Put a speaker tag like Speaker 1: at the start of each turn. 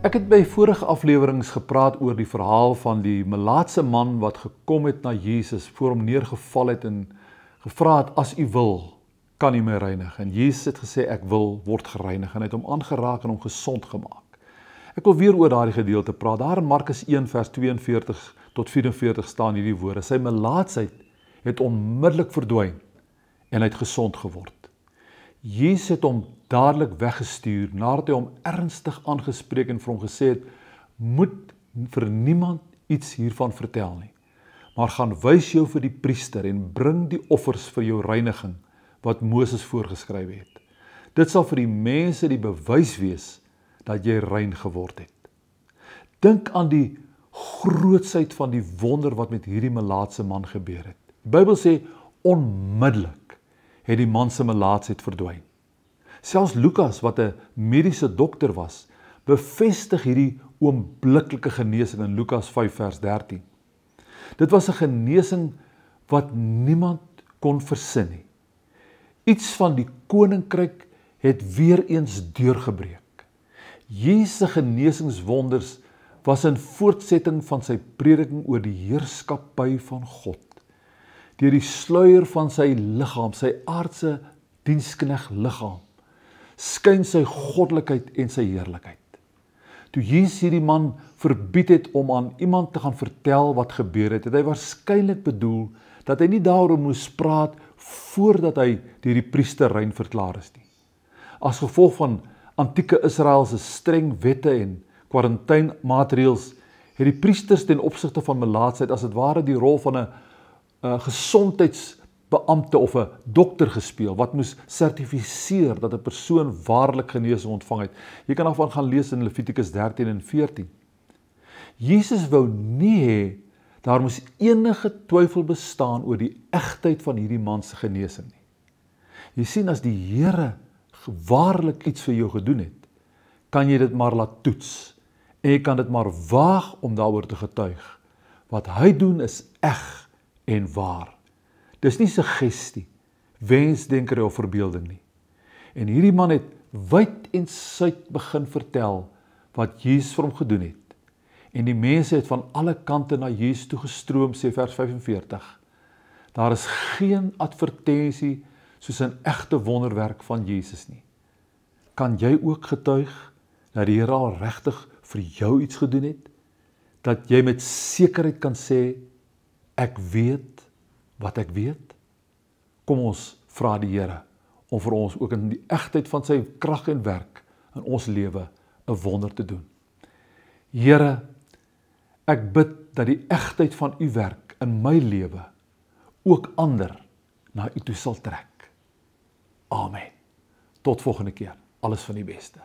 Speaker 1: Ek het by vorige afleweringe gepraat oor die verhaal van die melaatse man wat gekom het na Jesus, voor hom neergeval het en gevra het, as u wil, kan u my reinig. En Jesus het gesê, ek wil word gereinig, en hy het hom aangeraak en hom gesond gemaak. Ek wil weer oor daardie gedeelte praat. Daar in Markus 1 vers 42 tot 44 staan hierdie woorde. Sy melaatsheid het onmiddellik verdwyn en hy het gesond geword. Jesus het hom dadelik weggestuur nadat hy hom ernstig aangespreek en vir hom gesê het, moet vir niemand iets hiervan vertel nie, maar gaan wys jou vir die priester en bring die offers vir jou reiniging wat Moses voorgeskryf het. Dit sal vir die mense die bewys wees dat jy rein geword het. Dink aan die grootsheid van die wonder wat met hierdie melaatse man gebeur het. Die Bybel sê, onmiddellik het die man se melaatsheid verdwyn. Selfs Lukas, wat 'n mediese dokter was, bevestig hierdie oombliklike genesing in Lukas 5 vers 13. Dit was 'n genesing wat niemand kon versin nie. Iets van die koninkryk het weer eens deurgebreek. Jesus se genesingswonders was 'n voortsetting van sy prediking oor die heerskappy van God. Deur die sluier van sy liggaam, sy aardse dienskneg liggaam, skyn sy goddelikheid en sy heerlikheid. Toe Jesus hierdie man verbied het om aan iemand te gaan vertel wat gebeur het, het hy waarskynlik bedoel dat hy nie daaroor moes praat voordat hy deur die priester rein verklaar is nie. As gevolg van antieke Israel se streng wette en kwarantynmaatreëls het die priesters ten opsigte van melaatsheid as dit ware die rol van 'n gesondheidsbeampte of 'n dokter gespeel wat moes sertifiseer dat 'n persoon waarlik genesing ontvang het. Jy kan daarvan gaan lees in Levitikus 13 en 14. Jesus wou nie hê daar moes enige twyfel bestaan oor die egtheid van hierdie man se genesing nie. Jy sien, as die Here waarlik iets vir jou gedoen het, kan jy dit maar laat toets en jy kan dit maar waag om daaroor te getuig. Wat hy doen is eg en waar. Dis nie suggestie, wensdenkery of verbeelding nie. En hierdie man het wyd en suid begin vertel wat Jesus vir hom gedoen het. En die mense het van alle kante na Jesus toe gestroom, sê vers 45. Daar is geen advertensie soos 'n egte wonderwerk van Jesus nie. Kan jy ook getuig dat die Here al regtig vir jou iets gedoen het? Dat jy met sekerheid kan sê, ek weet wat ek weet? Kom ons vra die Here om vir ons ook in die egtheid van sy krag en werk in ons lewe 'n wonder te doen. Here, ek bid dat die egtheid van u werk in my lewe ook ander na u toe sal trek. Amen. Tot volgende keer. Alles van die beste.